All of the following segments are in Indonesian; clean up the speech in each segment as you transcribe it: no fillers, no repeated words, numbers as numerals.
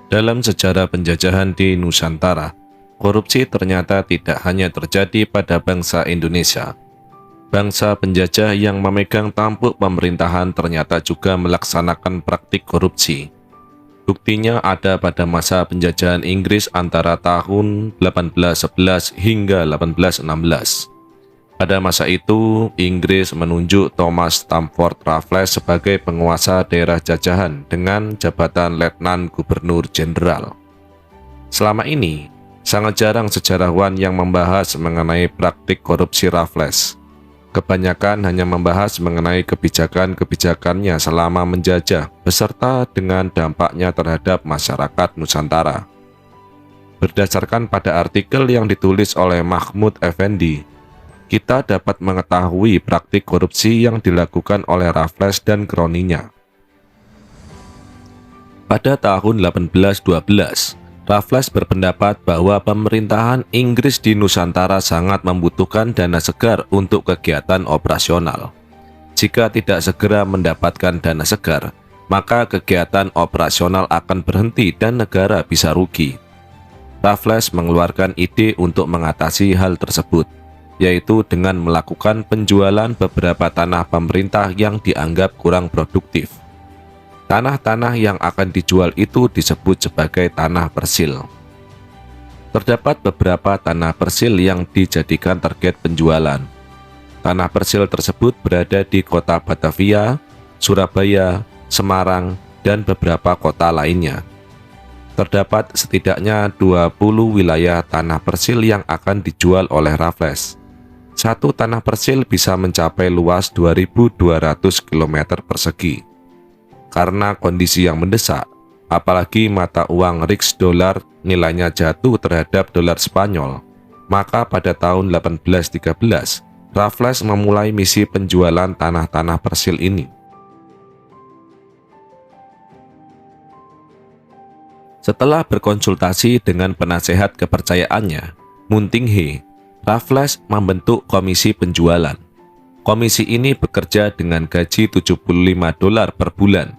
Dalam sejarah penjajahan di Nusantara, korupsi ternyata tidak hanya terjadi pada bangsa Indonesia. Bangsa penjajah yang memegang tampuk pemerintahan ternyata juga melaksanakan praktik korupsi. Buktinya ada pada masa penjajahan Inggris antara tahun 1811 hingga 1816. Pada masa itu, Inggris menunjuk Thomas Stamford Raffles sebagai penguasa daerah jajahan dengan jabatan Letnan Gubernur Jenderal. Selama ini, sangat jarang sejarawan yang membahas mengenai praktik korupsi Raffles. Kebanyakan hanya membahas mengenai kebijakan-kebijakannya selama menjajah, beserta dengan dampaknya terhadap masyarakat Nusantara. Berdasarkan pada artikel yang ditulis oleh Mahmud Effendi, kita dapat mengetahui praktik korupsi yang dilakukan oleh Raffles dan kroninya. Pada tahun 1812, Raffles berpendapat bahwa pemerintahan Inggris di Nusantara sangat membutuhkan dana segar untuk kegiatan operasional. Jika tidak segera mendapatkan dana segar, maka kegiatan operasional akan berhenti dan negara bisa rugi. Raffles mengeluarkan ide untuk mengatasi hal tersebut, yaitu dengan melakukan penjualan beberapa tanah pemerintah yang dianggap kurang produktif. Tanah-tanah yang akan dijual itu disebut sebagai tanah persil. Terdapat beberapa tanah persil yang dijadikan target penjualan. Tanah persil tersebut berada di kota Batavia, Surabaya, Semarang, dan beberapa kota lainnya. Terdapat setidaknya 20 wilayah tanah persil yang akan dijual oleh Raffles. Satu tanah persil bisa mencapai luas 2.200 km persegi. Karena kondisi yang mendesak, apalagi mata uang Rix dolar nilainya jatuh terhadap dolar Spanyol, maka pada tahun 1813, Raffles memulai misi penjualan tanah-tanah persil ini. Setelah berkonsultasi dengan penasehat kepercayaannya, Muntinghe, Raffles membentuk komisi penjualan. Komisi ini bekerja dengan gaji $75 per bulan.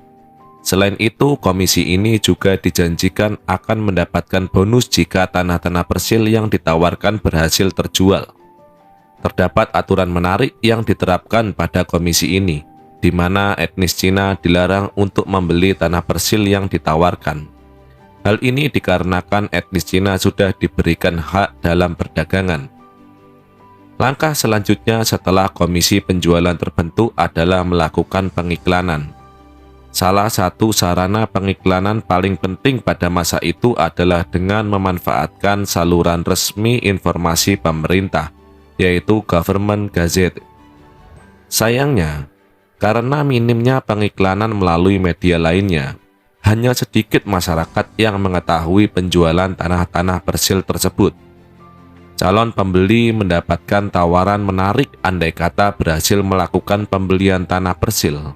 Selain itu, komisi ini juga dijanjikan akan mendapatkan bonus jika tanah-tanah persil yang ditawarkan berhasil terjual. Terdapat aturan menarik yang diterapkan pada komisi ini, di mana etnis Cina dilarang untuk membeli tanah persil yang ditawarkan. Hal ini dikarenakan etnis Cina sudah diberikan hak dalam perdagangan. Langkah selanjutnya setelah komisi penjualan terbentuk adalah melakukan pengiklanan. Salah satu sarana pengiklanan paling penting pada masa itu adalah dengan memanfaatkan saluran resmi informasi pemerintah, yaitu Government Gazette. Sayangnya, karena minimnya pengiklanan melalui media lainnya, hanya sedikit masyarakat yang mengetahui penjualan tanah-tanah persil tersebut. Calon pembeli mendapatkan tawaran menarik andai kata berhasil melakukan pembelian tanah persil.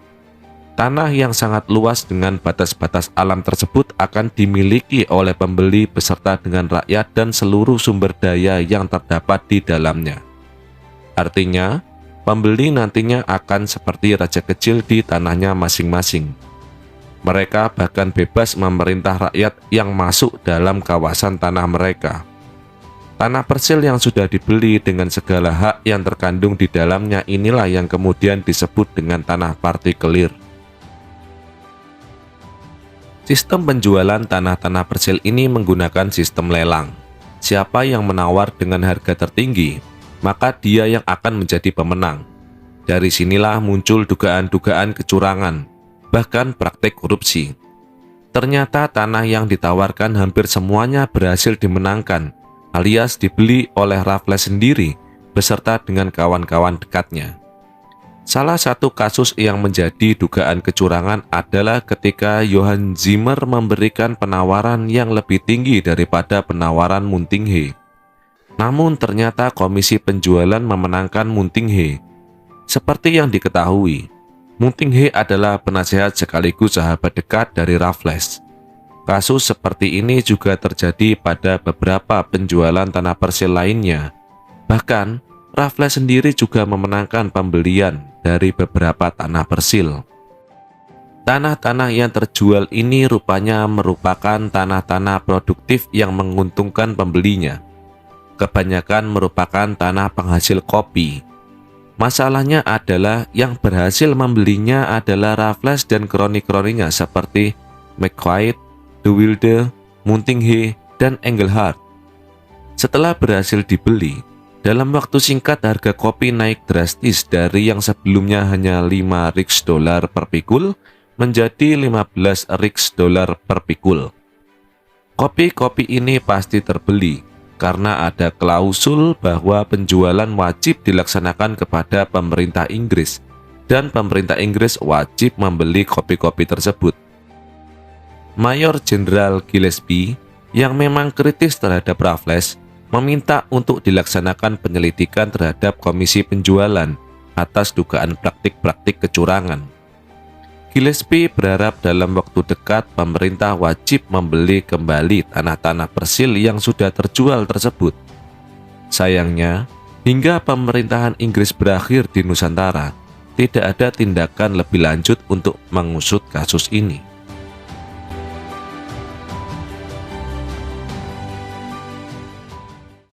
Tanah yang sangat luas dengan batas-batas alam tersebut akan dimiliki oleh pembeli beserta dengan rakyat dan seluruh sumber daya yang terdapat di dalamnya. Artinya, pembeli nantinya akan seperti raja kecil di tanahnya masing-masing. Mereka bahkan bebas memerintah rakyat yang masuk dalam kawasan tanah mereka. Tanah persil yang sudah dibeli dengan segala hak yang terkandung di dalamnya inilah yang kemudian disebut dengan tanah partikelir. Sistem penjualan tanah-tanah persil ini menggunakan sistem lelang. Siapa yang menawar dengan harga tertinggi, maka dia yang akan menjadi pemenang. Dari sinilah muncul dugaan-dugaan kecurangan, bahkan praktik korupsi. Ternyata tanah yang ditawarkan hampir semuanya berhasil dimenangkan, alias dibeli oleh Raffles sendiri beserta dengan kawan-kawan dekatnya. Salah satu kasus yang menjadi dugaan kecurangan adalah ketika Johann Zimmer memberikan penawaran yang lebih tinggi daripada penawaran Muntinghe. Namun ternyata komisi penjualan memenangkan Muntinghe. Seperti yang diketahui, Muntinghe adalah penasehat sekaligus sahabat dekat dari Raffles. Kasus seperti ini juga terjadi pada beberapa penjualan tanah persil lainnya. Bahkan, Raffles sendiri juga memenangkan pembelian dari beberapa tanah persil. Tanah-tanah yang terjual ini rupanya merupakan tanah-tanah produktif yang menguntungkan pembelinya. Kebanyakan merupakan tanah penghasil kopi. Masalahnya adalah yang berhasil membelinya adalah Raffles dan kroni-kroninya seperti McQuaid, De Wilde, Muntinghe, dan Engelhard. Setelah berhasil dibeli, dalam waktu singkat harga kopi naik drastis dari yang sebelumnya hanya 5 Rix-Dollar per pikul menjadi 15 Rix-Dollar per pikul. Kopi-kopi ini pasti terbeli karena ada klausul bahwa penjualan wajib dilaksanakan kepada pemerintah Inggris dan pemerintah Inggris wajib membeli kopi-kopi tersebut. Mayor Jenderal Gillespie yang memang kritis terhadap Raffles meminta untuk dilaksanakan penyelidikan terhadap komisi penjualan atas dugaan praktik-praktik kecurangan. Gillespie berharap dalam waktu dekat pemerintah wajib membeli kembali tanah-tanah Persil yang sudah terjual tersebut. Sayangnya, hingga pemerintahan Inggris berakhir di Nusantara, tidak ada tindakan lebih lanjut untuk mengusut kasus ini.